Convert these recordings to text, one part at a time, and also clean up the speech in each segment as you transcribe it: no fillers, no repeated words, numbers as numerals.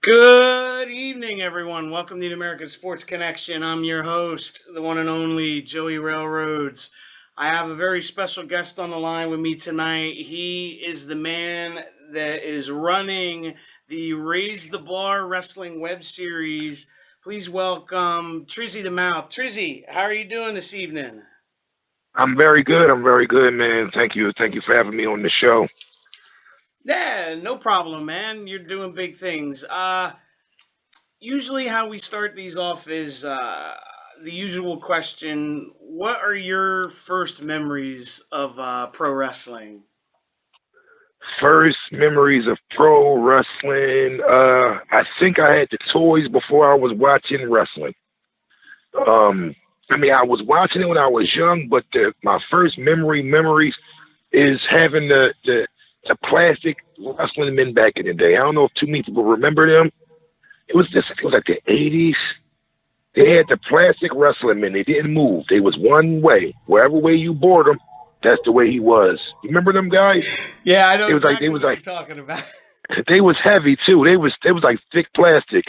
Good evening, everyone. Welcome to the American Sports Connection. I'm your host, the one and only Joey Railroads. I have a very special guest on the line with me tonight. He is the man that is running the Raise the Bar Wrestling web series. Please welcome Trizzy The Mouth. Trizzy, how are you doing this evening? I'm very good, man. Thank you for having me on the show. Yeah, no problem, man. You're doing big things. Usually how we start these off is the usual question. What are your first memories of pro wrestling? First memories of pro wrestling. I think I had the toys before I was watching wrestling. I was watching it when I was young, but my first memories is having the plastic wrestling men back in the day. I don't know if too many people remember them. It was like the 80s. They had the plastic wrestling men. They didn't move. They was one way. Wherever way you board them, that's the way he was. You remember them guys? Yeah, I know Exactly what you're talking about. They was heavy too. They was like thick plastic.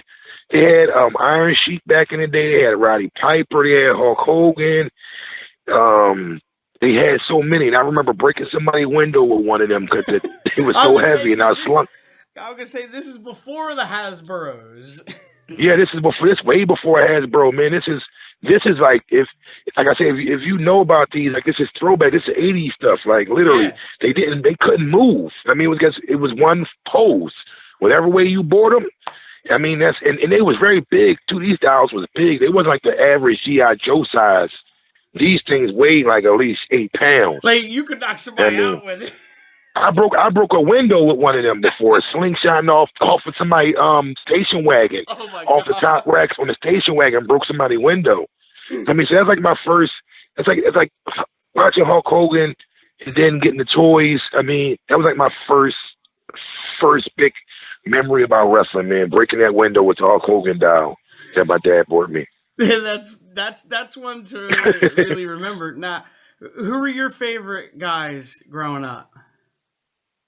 They had Iron Sheik back in the day. They had Roddy Piper. They had Hulk Hogan. They had so many, and I remember breaking somebody's window with one of them because it was so heavy, and I slung. I was gonna say this is before the Hasbros. Yeah, this is way before Hasbro, man. This is like if you know about these, like this is throwback. This is 80s stuff. Like literally, Yeah. they couldn't move. I mean, it was one pose. Whatever way you board them. I mean, and they was very big too. These dials was big. They wasn't like the average GI Joe size. These things weighed like at least 8 pounds. Like you could knock somebody out with it. I broke a window with one of them before, slingshotting off of somebody's station wagon, off the top racks on the station wagon, broke somebody's window. I mean, so that's like my first. It's like watching Hulk Hogan and then getting the toys. I mean, that was like my first big memory about wrestling, man. Breaking that window with the Hulk Hogan dial that my dad bought me. That's one to really remember. Now, who were your favorite guys growing up?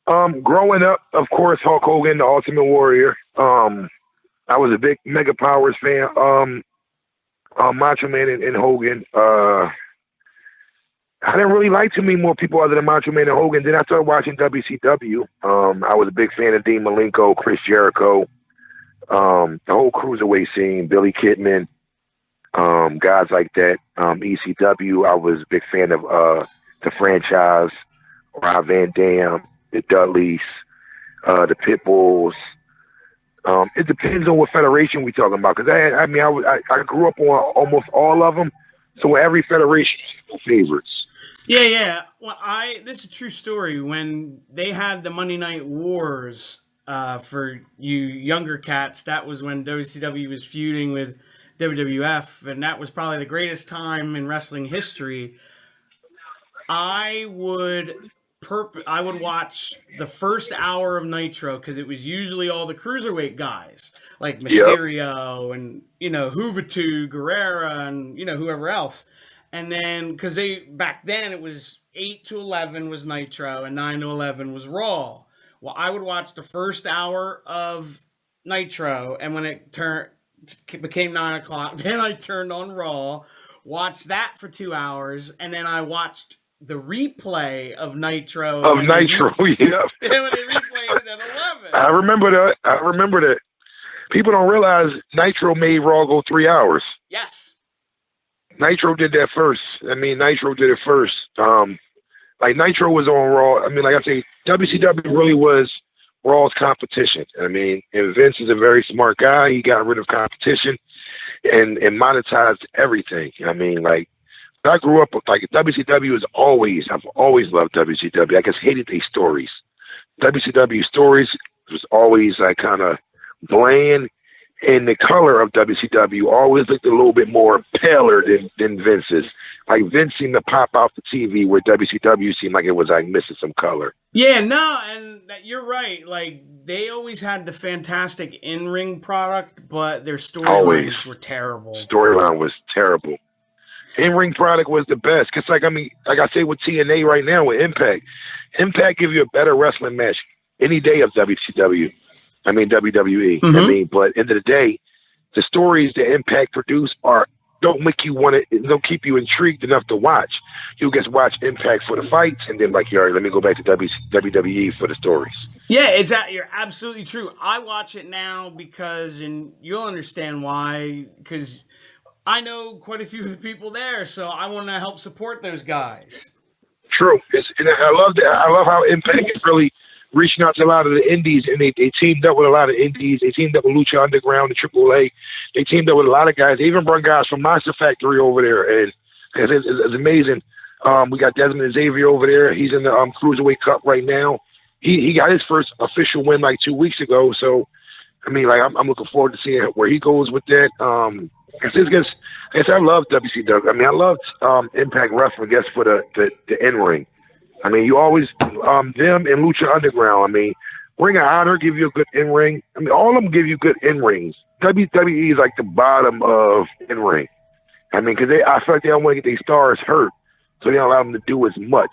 Growing up, of course, Hulk Hogan, the Ultimate Warrior. I was a big Mega Powers fan. Macho Man and Hogan. I didn't really like too many more people other than Macho Man and Hogan. Then I started watching WCW. I was a big fan of Dean Malenko, Chris Jericho, the whole cruiserweight scene, Billy Kidman, guys like that. ECW, I was a big fan of the franchise, Rob Van Dam, the Dudleys, the Pitbulls. It depends on what federation we're talking about. Because I grew up on almost all of them. So every federation has favorites. Yeah. Well, this is a true story. When they had the Monday Night Wars for you younger cats, that was when WCW was feuding with WWF, and that was probably the greatest time in wrestling history. I would watch the first hour of Nitro because it was usually all the cruiserweight guys like Mysterio and Juventud, Guerrera, and whoever else. And then because back then it was 8 to 11 was Nitro and 9 to 11 was Raw. Well, I would watch the first hour of Nitro, and when it became 9 o'clock, then I turned on Raw, watched that for 2 hours, and then I watched the replay of Nitro. Yeah. And when they replayed it at 11. I remember that. People don't realize Nitro made Raw go 3 hours. Yes. Nitro did that first. Nitro did it first. Like Nitro was on Raw. Like I say, WCW really was Raw's competition. And Vince is a very smart guy. He got rid of competition and monetized everything. I grew up with WCW I've always loved WCW. I just hated these stories. WCW stories was always kind of bland, and the color of WCW always looked a little bit more paler than Vince's. Like Vince seemed to pop out the TV, where WCW seemed like it was missing some color. Yeah, no, and you're right. Like they always had the fantastic in-ring product, but their storylines were terrible. Storyline was terrible. In-ring product was the best. Cause like I say with TNA right now with Impact give you a better wrestling match any day of WCW. I mean, WWE. Mm-hmm. I mean, but end of the day, the stories that Impact produce don't make you want to, don't keep you intrigued enough to watch. You just watch Impact for the fights, and then like, all right, let me go back to WWE for the stories. Yeah, you're absolutely true. I watch it now because, and you'll understand why, because I know quite a few of the people there, so I want to help support those guys. True. And I love that. I love how Impact is really reaching out to a lot of the indies, and they teamed up with a lot of indies. They teamed up with Lucha Underground, the AAA. They teamed up with a lot of guys. They even brought guys from Monster Factory over there, and it's amazing. We got Desmond Xavier over there. He's in the Cruiserweight Cup right now. He got his first official win like 2 weeks ago. So, I mean, like I'm looking forward to seeing where he goes with that. I love WCW. I mean, I loved Impact Wrestling, I guess, for the in-ring. I mean, you always them and Lucha Underground. I mean, Ring of Honor give you a good in-ring. I mean, all of them give you good in-rings. WWE is like the bottom of in-ring. I mean, because I feel like they don't want to get their stars hurt, so they don't allow them to do as much.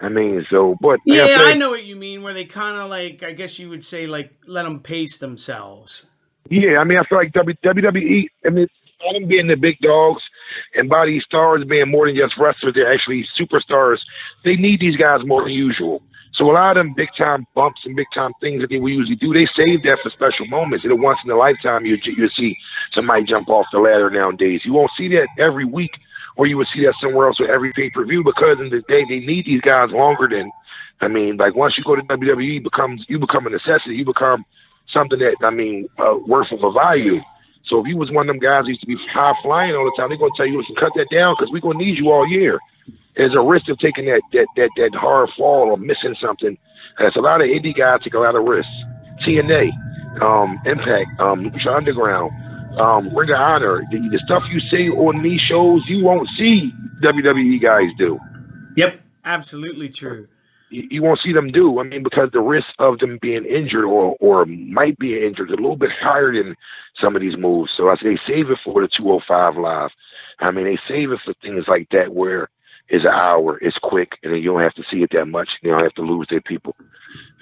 I mean, so, but yeah, I know what you mean. Where they kind of like, I guess you would say, like, let them pace themselves. Yeah, I mean, I feel like WWE. I mean, by them being the big dogs and by these stars being more than just wrestlers, they're actually superstars. They need these guys more than usual. So a lot of them big time bumps and big time things that they will usually do, they save that for special moments. And once in a lifetime, you see somebody jump off the ladder nowadays. You won't see that every week, or you would see that somewhere else with every pay-per-view, because in the day they need these guys longer than. I mean, like once you go to WWE, you become a necessity. You become something that, I mean, worth of a value. So if you was one of them guys who used to be high flying all the time, they're gonna tell you, listen, cut that down because we're gonna need you all year. There's a risk of taking that hard fall or missing something. That's a lot of indie guys take a lot of risks. TNA, Impact, Lucha Underground, Ring of Honor. The stuff you see on these shows, you won't see WWE guys do. Yep, absolutely true. You won't see them do. I mean, because the risk of them being injured or might be injured is a little bit higher than some of these moves. So I say they save it for the 205 Live. I mean, they save it for things like that where it's an hour, it's quick, and then you don't have to see it that much. You don't have to lose their people.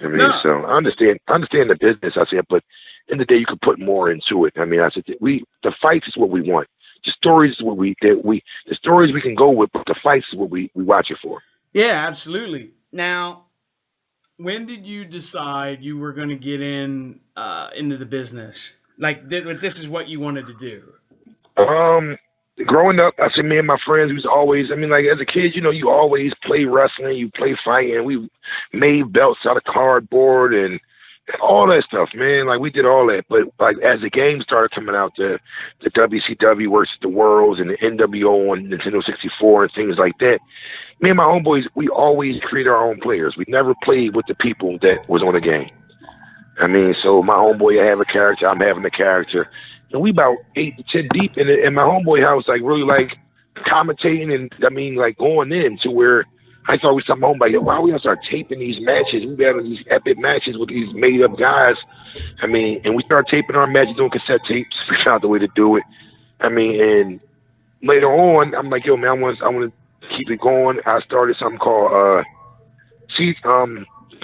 I mean, So I understand the business. I said, but in the day you could put more into it. I mean, I said the fights is what we want. The stories is what the stories we can go with, but the fights is what we watch it for. Yeah, absolutely. Now, when did you decide you were going to get into the business? Like, this is what you wanted to do? Growing up, I said, me and my friends, we was always, I mean, like, as a kid, you know, you always play wrestling, you play fighting. We made belts out of cardboard and all that stuff, man. Like, we did all that. But, like, as the game started coming out, the WCW versus the Worlds and the NWO on Nintendo 64 and things like that, me and my homeboys, we always created our own players. We never played with the people that was on the game. I mean, so my homeboy have a character, I'm having a character. And we about 8 to 10 deep in my homeboy house, like really like commentating and I mean like going in to where I thought we something home like, wow, we gotta start taping these matches. We having these epic matches with these made up guys. I mean, and we started taping our matches doing cassette tapes, figured out the way to do it. I mean, and later on, I'm like, yo, man, I want to keep it going. I started something called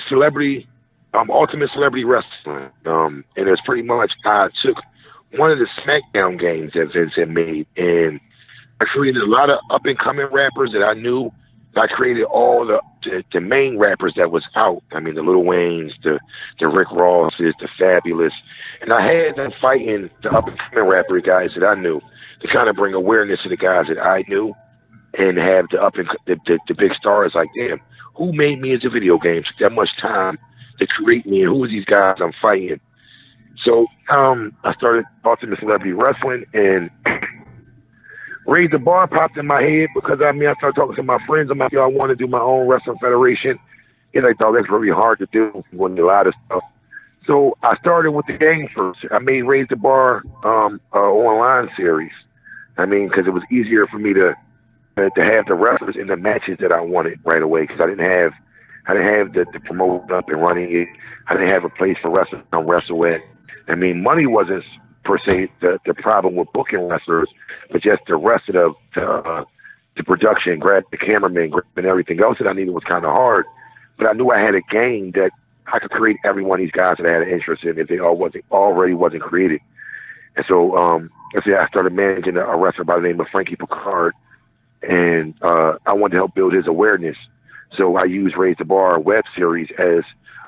Celebrity Ultimate Celebrity Wrestling. And it's pretty much I took one of the SmackDown games that Vince had made, and I created a lot of up-and-coming rappers that I knew. I created all the main rappers that was out. I mean, the Lil Waynes, the Rick Rosses, the Fabulous. And I had them fighting the up-and-coming rapper guys that I knew to kind of bring awareness to the guys that I knew and have the big stars like, damn, who made me into video games? Took that much time to create me, and who are these guys I'm fighting? So I started Ultimate Celebrity Wrestling, and Raise the Bar popped in my head because, I mean, I started talking to my friends. I'm like, yo, I want to do my own wrestling federation. And I thought that's really hard to do. You want to do a lot of stuff. So I started with the game first. I made Raise the Bar online series. I mean, because it was easier for me to have the wrestlers in the matches that I wanted right away, because I didn't have the promotion up and running it. I didn't have a place for wrestlers to wrestle at. I mean, money wasn't per se the problem with booking wrestlers, but just the rest of the production, grab the cameraman, and everything else that I needed was kind of hard. But I knew I had a game that I could create every one of these guys that I had an interest in if they already wasn't created. And so I started managing a wrestler by the name of Frankie Picard, and I wanted to help build his awareness. So I used Raise the Bar web series as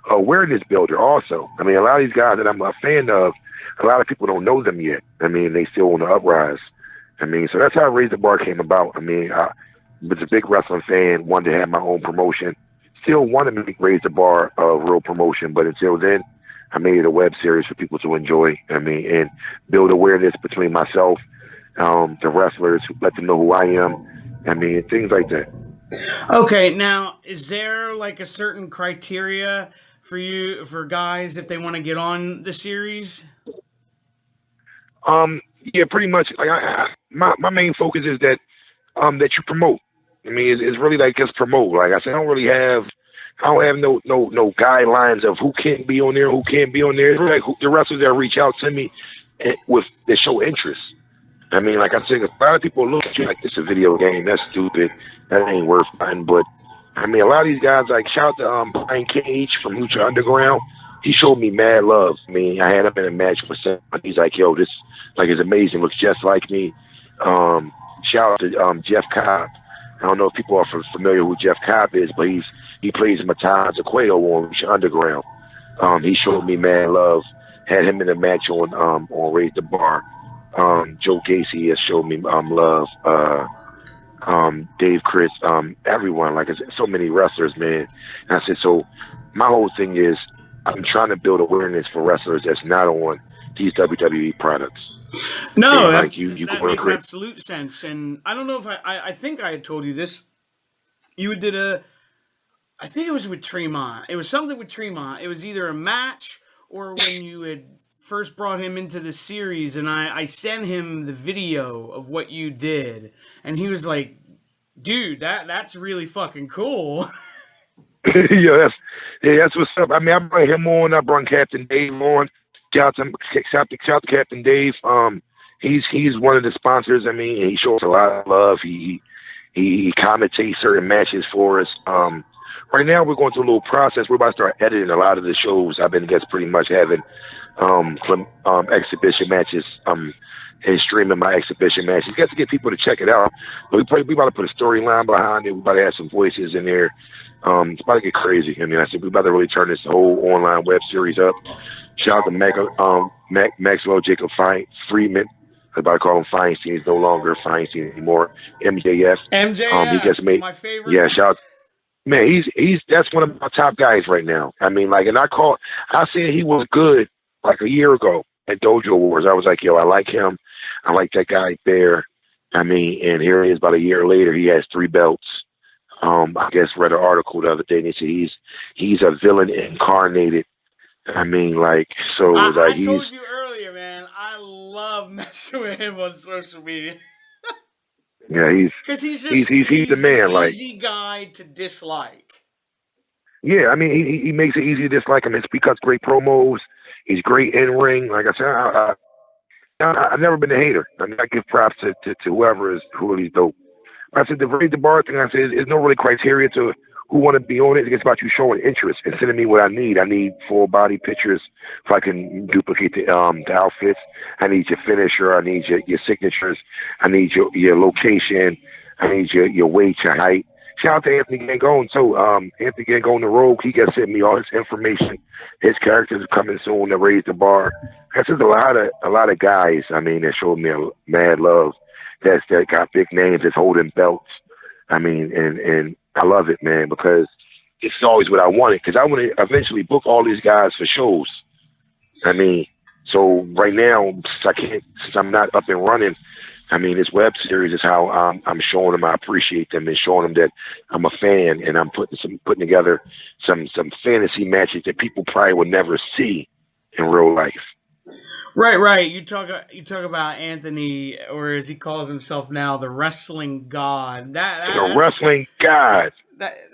awareness builder also. I mean, a lot of these guys that I'm a fan of, a lot of people don't know them yet. I mean, they still on the uprise. I mean, so that's how Raise the Bar came about. I mean, I was a big wrestling fan, wanted to have my own promotion. Still wanted to make Raise the Bar a real promotion, but until then, I made it a web series for people to enjoy. I mean, and build awareness between myself, the wrestlers, let them know who I am. I mean, things like that. Okay, now, is there like a certain criteria for guys if they want to get on the series? Yeah, pretty much. Like my main focus is that you promote. I mean, it's really like just promote. Like I said, I don't have no guidelines of who can be on there, who can't be on there. It's really like the wrestlers that reach out to me that show interest. I mean, like I said, a lot of people look at you like this is a video game. That's stupid. That ain't worth nothing. But I mean, a lot of these guys, like shout out to Brian Cage from Lucha Underground. He showed me mad love. I mean, I had him in a match with him. He's like, yo, this like is amazing. Looks just like me. Shout out to Jeff Cobb. I don't know if people are familiar who Jeff Cobb is, but he plays Matanza Cuello on Lucha Underground. He showed me mad love. Had him in a match on Raise the Bar. Joe Gacy has showed me love. Dave Chris, everyone. Like I said, so many wrestlers, man. And I said, so my whole thing is I'm trying to build awareness for wrestlers that's not on these WWE products. No, that makes absolute sense. And I don't know if I think I had told you this. You did I think it was with Tremont. It was something with Tremont. It was either a match or when you had first brought him into the series, and I sent him the video of what you did, and he was like, dude, that's really fucking cool. That's what's up. I mean, I brought him on. I brought Captain Dave on. Shout out to Captain Dave. He's one of the sponsors. I mean, he shows a lot of love. He commentates certain matches for us. Right now, we're going through a little process. We're about to start editing a lot of the shows. I've been pretty much having exhibition matches and streaming my exhibition matches. Got to get people to check it out. But we about to put a storyline behind it. We about to have some voices in there. It's about to get crazy. I mean, I said we about to really turn this whole online web series up. Shout out to Maxwell Jacob Friedman. I'm about to call him Feinstein. He's no longer Feinstein anymore. MJF. MJF. He gets made. My favorite. Yeah, shout out. Man, that's one of my top guys right now. I mean, like, and I said he was good like a year ago at Dojo Wars. I was like, yo, I like him. I like that guy there. I mean, and here he is about a year later. He has 3 belts. I guess read an article the other day and he said he's a villain incarnated. I mean, like, so I told you earlier, man, I love messing with him on social media. Yeah, he's the man. Like, easy guy to dislike. Yeah, I mean, he makes it easy to dislike him. He cuts great promos. He's great in ring. Like I said, I've never been a hater. I mean, I give props to whoever is really dope. I said the Raise the Bar thing. I said there's no really criteria to who want to be on it. It's about you showing interest and sending me what I need. I need full body pictures if I can duplicate the outfits. I need your finisher. I need your signatures. I need your location. I need your weight, your height. Shout out to Anthony Gangone too. Anthony Gangone, the Rogue, he got sent me all his information. His characters are coming soon to Raise the Bar. That's just a lot of guys. I mean, that showed me a mad love. That got big names. That's holding belts. I mean, and I love it, man, because it's always what I wanted. Because I want to eventually book all these guys for shows. I mean, so right now, since I'm not up and running, I mean, this web series is how I'm showing them I appreciate them and showing them that I'm a fan, and I'm putting together some fantasy matches that people probably would never see in real life. Right. You talk about Anthony, or as he calls himself now, the Wrestling God. The Wrestling God.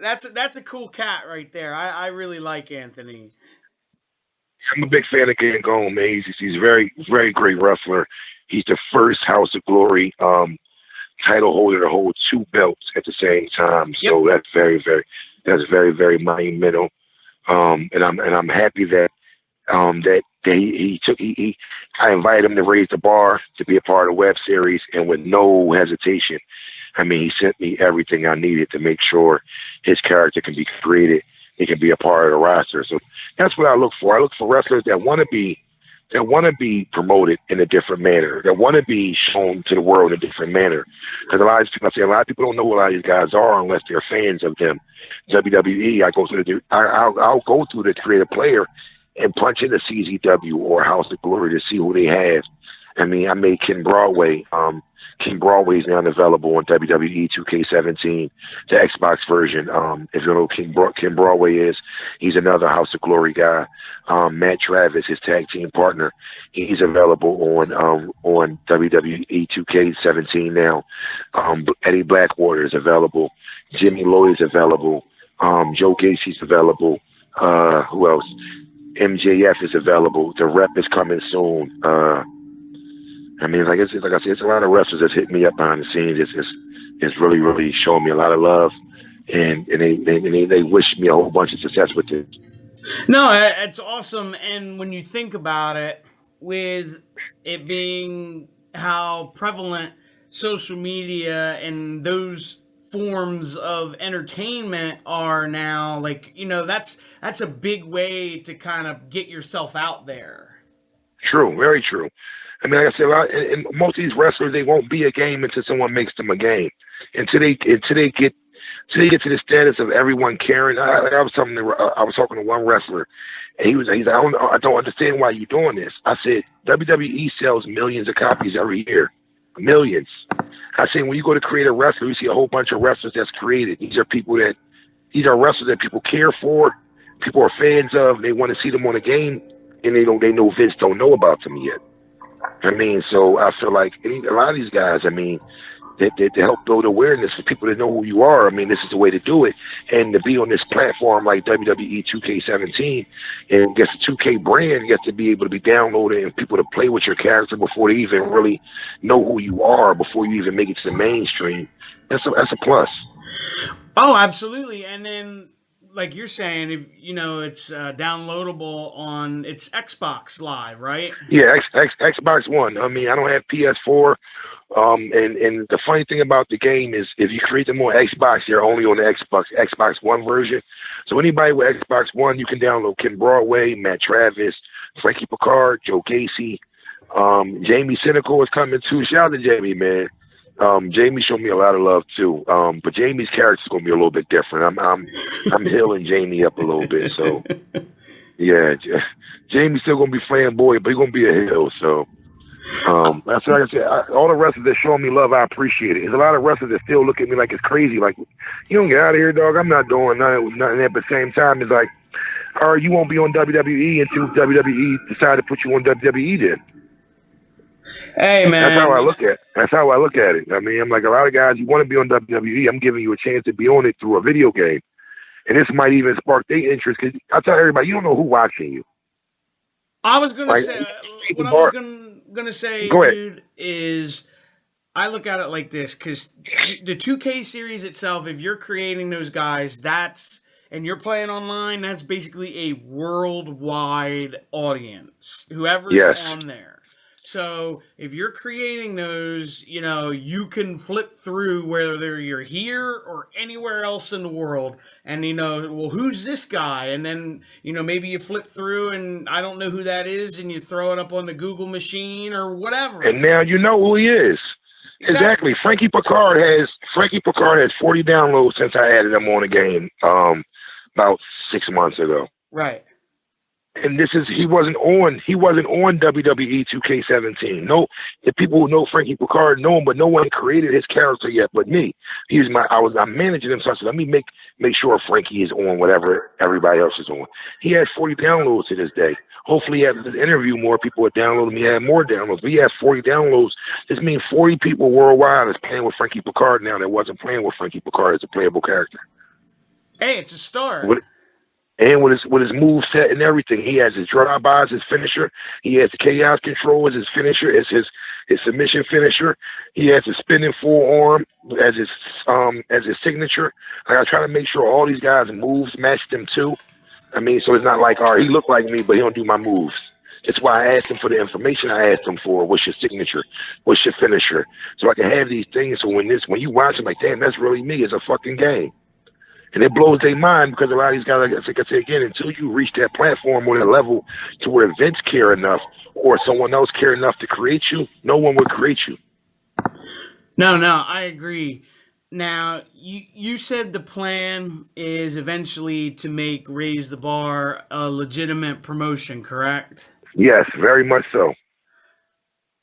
That's a cool cat right there. I really like Anthony. I'm a big fan of Gangone, man. He's a very, very great wrestler. He's the first House of Glory title holder to hold 2 belts at the same time. So that's very, very monumental. And I'm happy that I invited him to raise the bar to be a part of the web series, and with no hesitation, I mean, he sent me everything I needed to make sure his character can be created. He can be a part of the roster. So that's what I look for. I look for wrestlers that want to be promoted in a different manner, that want to be shown to the world in a different manner. Because a lot of people don't know who a lot of these guys are unless they're fans of them. WWE, I'll go through the creative player and punch into CZW or House of Glory to see who they have. I mean, I made Ken Broadway. King Broadway is now available on WWE 2K17, the Xbox version. If you know who King Broadway is, he's another House of Glory guy. Matt Travis, his tag team partner, he's available on WWE 2K17 now. Eddie Blackwater is available. Jimmy Lloyd is available. Joe Gacy's available. Who else? MJF is available. The Rep is coming soon. I mean, like I said, it's a lot of wrestlers that's hitting me up behind the scenes. It's really, really showing me a lot of love, and they wish me a whole bunch of success with it. No, it's awesome. And when you think about it, with it being how prevalent social media and those forms of entertainment are now, like, you know, that's a big way to kind of get yourself out there. True, very true. I mean, like I said, and most of these wrestlers, they won't be a game until someone makes them a game. Until they get to the status of everyone caring. I was talking to one wrestler, and he's like, I don't understand why you're doing this. I said, WWE sells millions of copies every year, millions. I said, when you go to create a wrestler, you see a whole bunch of wrestlers that's created. These are wrestlers that people care for, people are fans of. They want to see them on a game, and they know Vince don't know about them yet. I mean, so I feel like a lot of these guys, I mean, they help build awareness for people to know who you are. I mean, this is the way to do it. And to be on this platform like WWE 2K17 and get the 2K brand, gets to be able to be downloaded and people to play with your character before they even really know who you are, before you even make it to the mainstream. That's a plus. Oh, absolutely. And then, like you're saying, if you know, it's downloadable on it's Xbox Live, right? Yeah, Xbox One. I mean, I don't have PS4. And the funny thing about the game is, if you create them on Xbox, they're only on the Xbox One version. So anybody with Xbox One, you can download Ken Broadway, Matt Travis, Frankie Picard, Joe Gacy, Jamie Cynical is coming too. Shout out to Jamie, man. Jamie showed me a lot of love too. But Jamie's character's gonna be a little bit different. I'm healing Jamie up a little bit. So yeah, Jamie's still gonna be flamboyant, but he's gonna be a heel. So that's like I said. All the wrestlers that show me love, I appreciate it. There's a lot of wrestlers that still look at me like it's crazy. Like, you don't get out of here, dog. I'm not doing nothing. But at the same time, it's like, all right, you won't be on WWE until WWE decide to put you on WWE then. Hey, man. That's how I look at it. I mean, I'm like, a lot of guys, you want to be on WWE, I'm giving you a chance to be on it through a video game. And this might even spark their interest, because I tell everybody, you don't know who's watching you. I was going to say, what I was going to say, dude, is I look at it like this, because the 2K series itself, if you're creating those guys, and you're playing online, that's basically a worldwide audience, whoever's on there. So if you're creating those, you know, you can flip through whether you're here or anywhere else in the world, and, you know, well, who's this guy? And then, you know, maybe you flip through and I don't know who that is, and you throw it up on the Google machine or whatever. And now you know who he is. Exactly. Frankie Picard has 40 downloads since I added him on the game about 6 months ago. Right. And he wasn't on WWE 2K17. No, the people who know Frankie Picard know him, but no one created his character yet but me. I'm managing him, so I said, let me make sure Frankie is on whatever everybody else is on. He has 40 downloads to this day. Hopefully after this interview, more people will download him. He had more downloads, but he has 40 downloads. This means 40 people worldwide is playing with Frankie Picard now that wasn't playing with Frankie Picard as a playable character. Hey, it's a start. And with his move set and everything, he has his drive-by as his finisher. He has the chaos control as his finisher, as his submission finisher. He has his spinning forearm as his signature. Like, I try to make sure all these guys' moves match them too. I mean, so it's not like, all right, he looked like me, but he don't do my moves. That's why I asked him for the information I asked him for. What's your signature? What's your finisher? So I can have these things. So when you watch it, like, damn, that's really me. It's a fucking game. And it blows their mind because a lot of these guys, like I say again, until you reach that platform or that level to where Vince care enough or someone else care enough to create you, no one would create you. No, I agree. Now, you said the plan is eventually to make Raise the Bar a legitimate promotion, correct? Yes, very much so.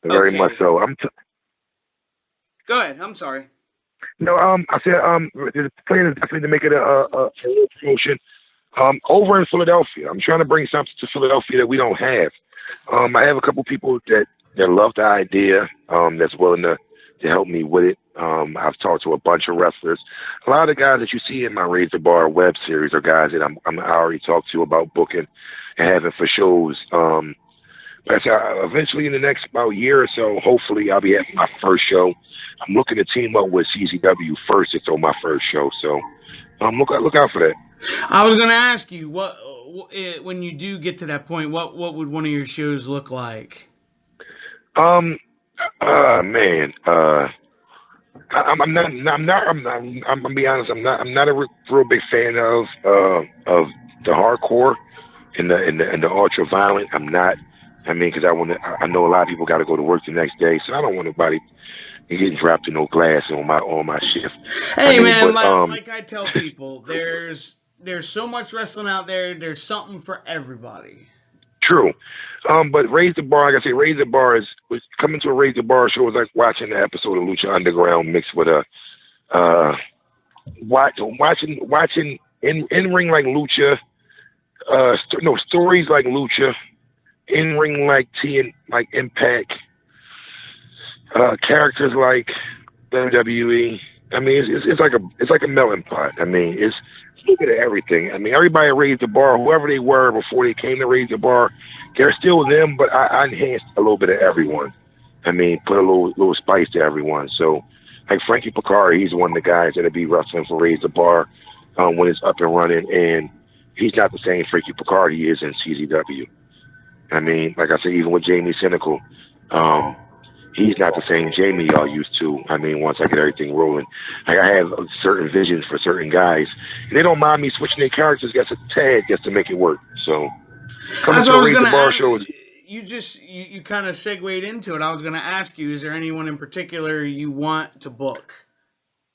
Very much so. Go ahead. I'm sorry. No, I said the plan is definitely to make it a promotion over in Philadelphia. I'm trying to bring something to Philadelphia that we don't have. I have a couple people that love the idea, that's willing to help me with it. I've talked to a bunch of wrestlers. A lot of the guys that you see in my Raise the Bar web series are guys that I already talked to about booking and having for shows. But eventually in the next about year or so, hopefully I'll be having my first show. I'm looking to team up with CZW first to throw my first show. So look out for that. I was going to ask you, what when you do get to that point, what would one of your shows look like? Man, I'm gonna be honest. I'm not a real big fan of the hardcore and the ultra violent. I'm not. I mean, because I know a lot of people got to go to work the next day, so I don't want nobody getting dropped in no glass on my shift. Hey, man, like I tell people, there's so much wrestling out there. There's something for everybody. True. But Raise the Bar, like I say, Raise the Bar was coming to a Raise the Bar show was like watching the episode of Lucha Underground mixed with a watching in ring like Lucha, stories like Lucha, in ring like like Impact, characters like WWE. I mean, it's like a melting pot. I mean, it's look at everything. I mean, everybody raised the bar, whoever they were before they came to Raise the Bar, they're still them, but I enhanced a little bit of everyone. I mean, put a little spice to everyone. So, like Frankie Picard, he's one of the guys that'll be wrestling for Raise the Bar when it's up and running, and he's not the same Frankie Picard he is in CZW. I mean, like I said, even with Jamie Cynical, he's not the same Jamie y'all used to. I mean, once I get everything rolling, like I have certain visions for certain guys, and they don't mind me switching their characters just a tad just to make it work. So, coming to a Raise the Bar show. You kind of segued into it. I was going to ask you: is there anyone in particular you want to book?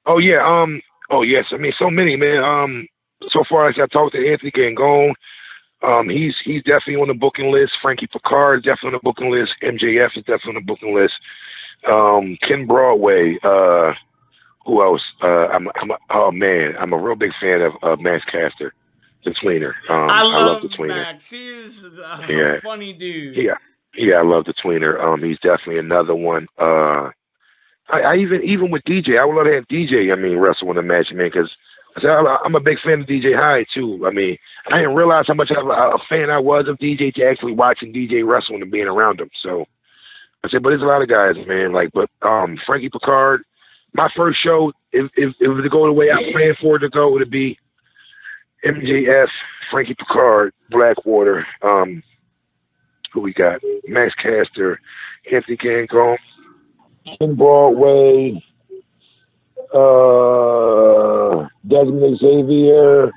Oh yeah. Oh yes. I mean, so many, man. So far as I talked to Anthony Gangone, he's definitely on the booking list. Frankie Picard is definitely on the booking list. MJF is definitely on the booking list. Ken Broadway. Who else? I'm a real big fan of Max Caster, the tweener. I love the tweener. Max. He's a funny dude. Yeah, I love the tweener. He's definitely another one. I even with DJ, I would love to have DJ. I mean, wrestle in a match, man, because I'm a big fan of DJ Hyde too. I mean, I didn't realize how much of a fan I was of DJ to actually watching DJ wrestling and being around him. So I said, but there's a lot of guys, man. Frankie Picard. My first show, if it was to go the way I planned for it to go, it would be MJF, Frankie Picard, Blackwater. Who we got? Max Caster, Anthony Gangone, Ken Broadway, Desmond Xavier.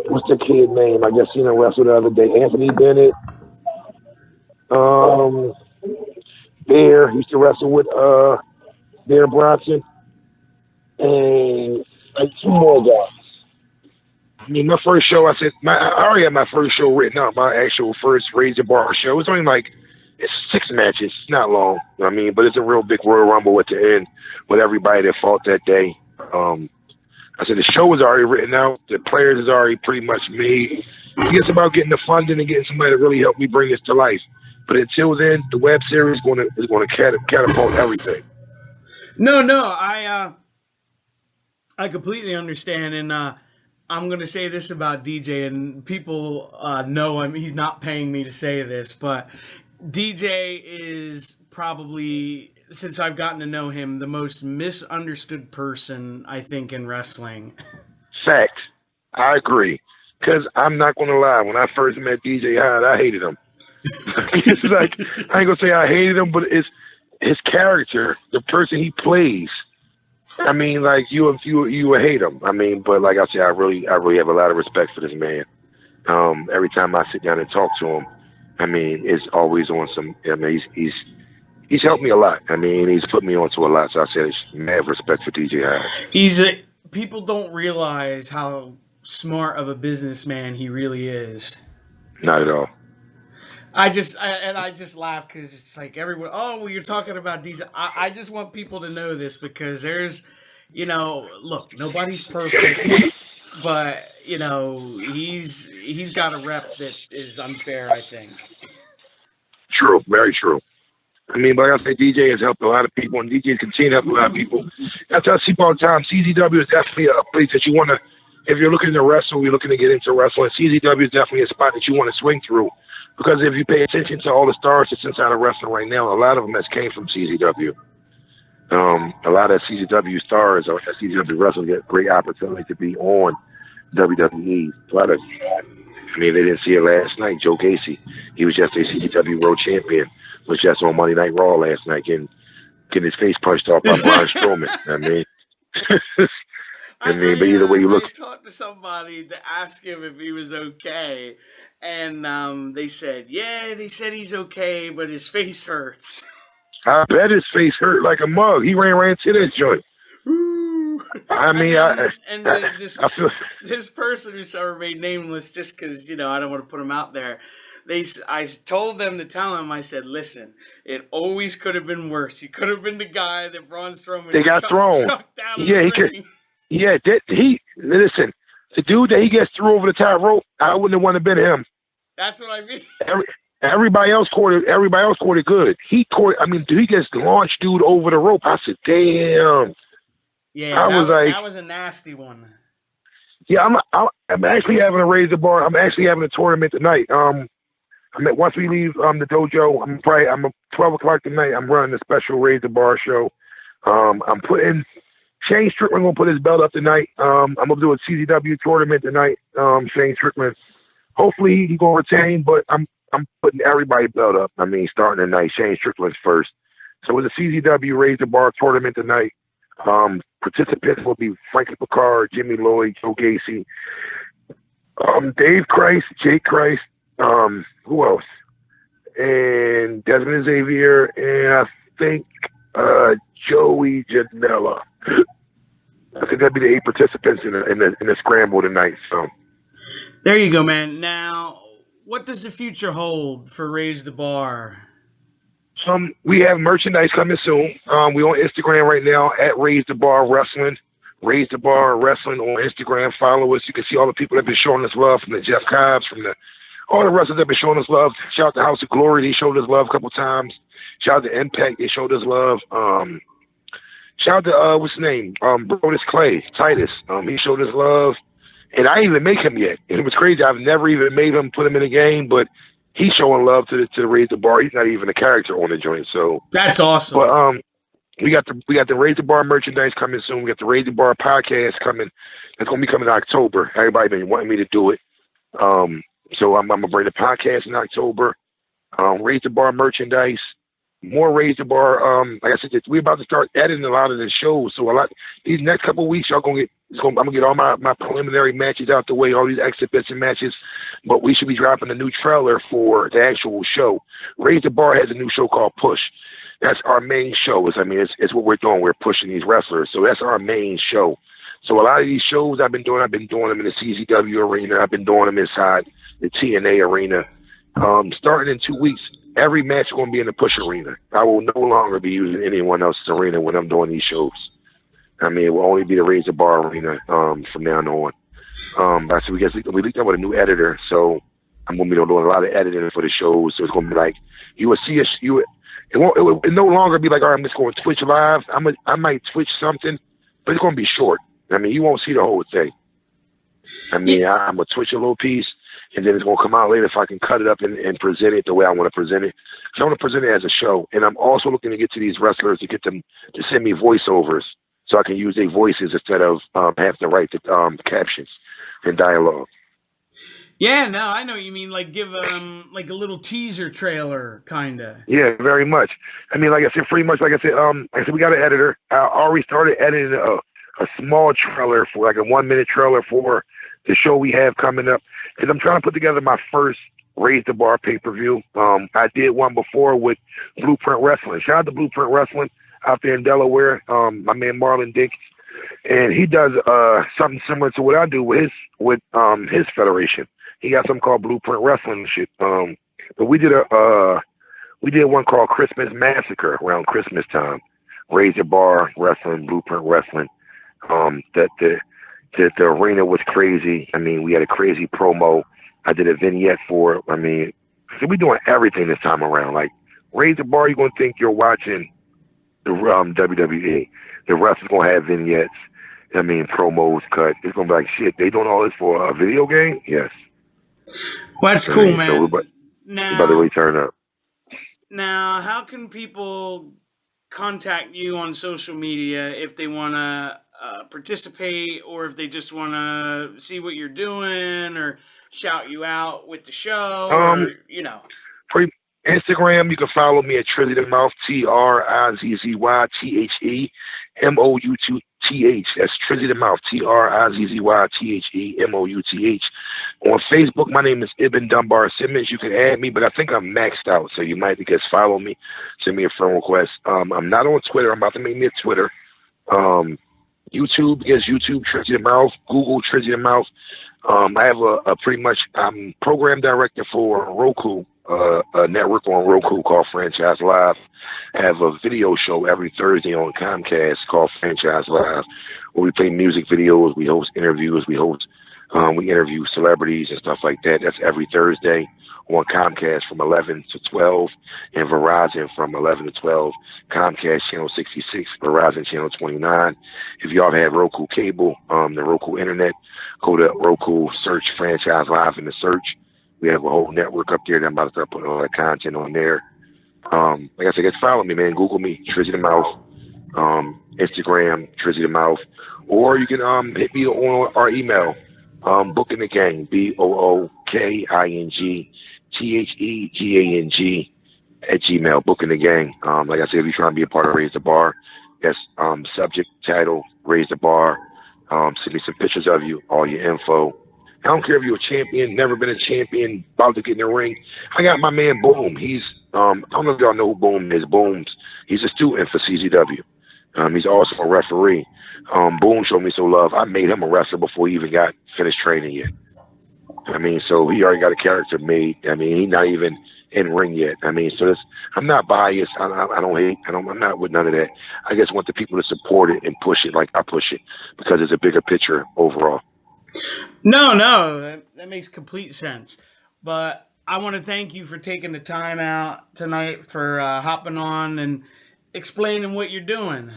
What's the kid name? I just seen him wrestle the other day. Anthony Bennett. Bear used to wrestle with Bear Bronson, and like two more guys. I mean, my first show, I already had my first show written out. My actual first Raise the Bar show. It's only it's 6 matches. It's not long. I mean, but it's a real big Royal Rumble at the end with everybody that fought that day. I said the show was already written out. The players is already pretty much made. It's about getting the funding and getting somebody to really help me bring this to life. But until then, the web series is going to catapult everything. No, I completely understand, and I'm going to say this about DJ, and people know him. He's not paying me to say this, but DJ is probably, since I've gotten to know him, the most misunderstood person, I think, in wrestling. Facts. I agree. Because I'm not going to lie. When I first met DJ Hyde, I hated him. It's like, I ain't going to say I hated him, but it's his character, the person he plays. I mean, like, you would hate him. I mean, but like I said, I really have a lot of respect for this man. Every time I sit down and talk to him, I mean, it's always on some, I mean, he's helped me a lot. I mean, he's put me onto a lot. So I said, mad respect for DJ Hyde. People don't realize how smart of a businessman he really is. Not at all. I just laugh because it's like everyone. Oh, well, you're talking about these. I just want people to know this because there's, look, nobody's perfect, but he's got a rep that is unfair. I think. True, very true. I mean, but like I say, DJ has helped a lot of people, and DJs continue to help a lot of people. I tell people all the time, CZW is definitely a place that you want to. If you're looking to wrestle, you're looking to get into wrestling, CZW is definitely a spot that you want to swing through. Because if you pay attention to all the stars that's inside of wrestling right now, a lot of them has came from CZW. A lot of CZW stars or CZW wrestlers get great opportunity to be on WWE. A lot of, I mean, they didn't see it last night. Joe Gacy, he was just a CZW World Champion, was just on Monday Night Raw last night, getting his face punched off by Braun Strowman. I mean. But either way you look. I talked to somebody to ask him if he was okay, and they said he's okay, but his face hurts. I bet his face hurt like a mug. He ran to that joint. Ooh. I mean, this person who's remained nameless, just because I don't want to put him out there. I told them to tell him. I said, "Listen, it always could have been worse. You could have been the guy that Braun Strowman got thrown. Yeah, he could. Yeah, listen, the dude that he gets through over the top rope, I wouldn't have wanted to been him. That's what I mean. Everybody else caught it good. He gets launched dude over the rope. I said, damn. Yeah, that was a nasty one. Yeah, I'm actually having a raise the bar. I'm actually having a tournament tonight. Once we leave the dojo, I'm 12 o'clock tonight. I'm running a special raise the bar show. I'm putting Shane Strickland gonna put his belt up tonight. I'm gonna do a CZW tournament tonight. Shane Strickland, hopefully he gonna retain, but I'm putting everybody's belt up. I mean, starting tonight, Shane Strickland's first. So it's a CZW Raise the Bar tournament tonight. Participants will be Frankie Picard, Jimmy Lloyd, Joe Gacy, Dave Christ, Jake Christ, who else? And Desmond Xavier, and I think Joey Janela. I think that'd be the 8 participants in the scramble tonight. So there you go, man. Now, what does the future hold for Raise the Bar? We have merchandise coming soon. We on Instagram right now at Raise the Bar Wrestling. Raise the Bar Wrestling on Instagram. Follow us. You can see all the people that have been showing us love, from the Jeff Cobbs, from all the wrestlers that have been showing us love. Shout out to House of Glory. They showed us love a couple times. Shout out to Impact. They showed us love. Shout out to, what's his name? Brodus Clay, Titus. He showed us love. And I didn't even make him yet. And it was crazy. I've never even made him, put him in a game, but he's showing love to Raise the Bar. He's not even a character on the joint. So that's awesome. But we got the Raise the Bar merchandise coming soon. We got the Raise the Bar podcast coming. It's gonna be coming in October. Everybody been wanting me to do it. So I'm gonna bring the podcast in October. Raise the Bar merchandise. More Raise the Bar. Like I said, we're about to start editing a lot of the shows. So these next couple of weeks, I'm gonna get all my preliminary matches out the way, all these exhibition matches. But we should be dropping a new trailer for the actual show. Raise the Bar has a new show called Push. That's our main show. It's what we're doing. We're pushing these wrestlers. So that's our main show. So a lot of these shows I've been doing them in the CZW arena. I've been doing them inside the TNA arena. Starting in 2 weeks, every match is going to be in the Push arena. I will no longer be using anyone else's arena when I'm doing these shows. It will only be the Raise the Bar arena from now on. So we leaked up with a new editor, so I'm going to be doing a lot of editing for the shows. So it's going to be like, you will see us. It will no longer be like, all right, I'm just going to Twitch live. I might Twitch something, but it's going to be short. You won't see the whole thing. I'm going to Twitch a little piece, and then it's going to come out later if I can cut it up and present it the way I want to present it. So I want to present it as a show. And I'm also looking to get to these wrestlers to get them to send me voiceovers. so I can use their voices instead of have to write the captions and dialogue. Yeah, no, I know what you mean. Like give them like a little teaser trailer, kinda. Yeah, very much. I mean, like I said, pretty much. Like I said, we got an editor. I already started editing a small trailer for like a 1-minute trailer for the show we have coming up. Because I'm trying to put together my first Raise the Bar pay-per-view. I did one before with Blueprint Wrestling. Shout out to Blueprint Wrestling out there in Delaware. My man Marlon Dix, and he does something similar to what I do with his federation. He got something called Blueprint Wrestling and shit. But we did one called Christmas Massacre around Christmas time. Raise the Bar Wrestling, Blueprint Wrestling. The arena was crazy. I mean, we had a crazy promo. I did a vignette for it. I mean, so we're doing everything this time around. Like, Raise the Bar, you're going to think you're watching the WWE. The rest is going to have vignettes. I mean, promos cut. It's going to be like, shit, they doing all this for a video game? Yes. Well, that's cool, man. So we're about to return up. Now, how can people contact you on social media if they want to participate, or if they just want to see what you're doing or shout you out with the show, or, you know? For Instagram, you can follow me at Trizzy The Mouth, TRIZZYTHEMOUTH. That's Trizzy The Mouth, TRIZZYTHEMOUTH. On Facebook, my name is Ibn Dunbar Simmons. You can add me, but I think I'm maxed out, so you might just follow me, send me a friend request. I'm not on Twitter. I'm about to make me a Twitter. YouTube, yes, YouTube, Trizzy The Mouth. Google, Trizzy The Mouth. I have a pretty much, I'm program director for Roku, a network on Roku called Franchise Live. I have a video show every Thursday on Comcast called Franchise Live, where we play music videos, we host interviews, we interview celebrities and stuff like that. That's every Thursday on Comcast from 11 to 12, and Verizon from 11 to 12. Comcast channel 66, Verizon channel 29. If y'all have Roku cable, the Roku internet, go to Roku, search Franchise Live in the search. We have a whole network up there that I'm about to start putting all that content on there. Like I said, just follow me, man. Google me, Trizzy The Mouth. Instagram, Trizzy The Mouth. Or you can hit me on our email, Booking the Gang, BOOKINGTHEGANG @gmail. Booking the Gang. Like I said, if you're trying to be a part of Raise the Bar, that's subject, title, Raise the Bar. Send me some pictures of you, all your info. I don't care if you're a champion, never been a champion, about to get in the ring. I got my man Boom. He's I don't know if y'all know who Boom is. He's a student for CZW. He's also a referee. Boom showed me some love. I made him a wrestler before he even got finished training yet. I mean, so he already got a character made. I mean, he's not even in ring yet. I mean, so I'm not biased. I don't hate. I'm not with none of that. I just want the people to support it and push it like I push it, because it's a bigger picture overall. No, that makes complete sense. But I want to thank you for taking the time out tonight, for hopping on and explaining what you're doing.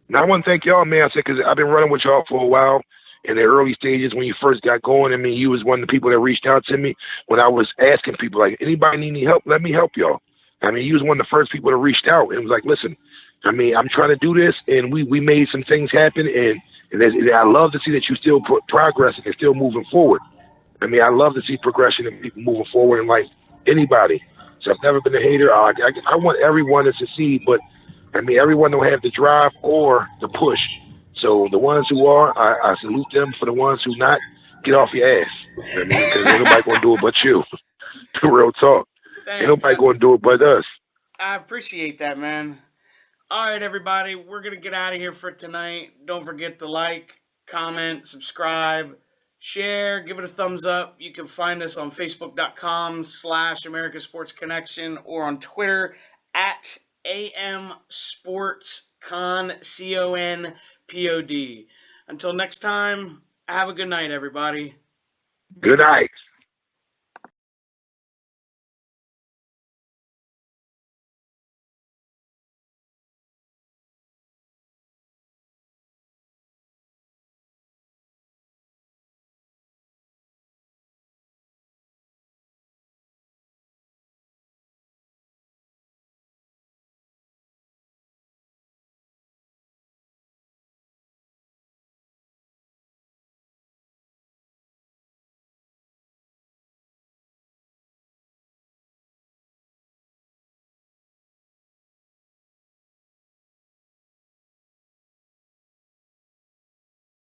Now, I want to thank y'all, man. I said, because I've been running with y'all for a while. In the early stages when you first got going, I mean, you was one of the people that reached out to me when I was asking people, like, anybody need any help? Let me help y'all. I mean, you was one of the first people that reached out and was like, listen, I mean, I'm trying to do this, and we made some things happen, and I love to see that you still progressing and still moving forward. I mean, I love to see progression and people moving forward in life, anybody. So I've never been a hater. I want everyone to succeed, but, I mean, everyone don't have the drive or the push. So the ones who are, I salute them. For the ones who not, get off your ass. I mean, because ain't nobody going to do it but you. Real talk. Thanks. Ain't nobody going to do it but us. I appreciate that, man. All right, everybody. We're going to get out of here for tonight. Don't forget to like, comment, subscribe, share, give it a thumbs up. You can find us on Facebook.com/America Sports Connection, or on Twitter at AM Sports Con, CONPOD. Until next time, have a good night, everybody. Good night.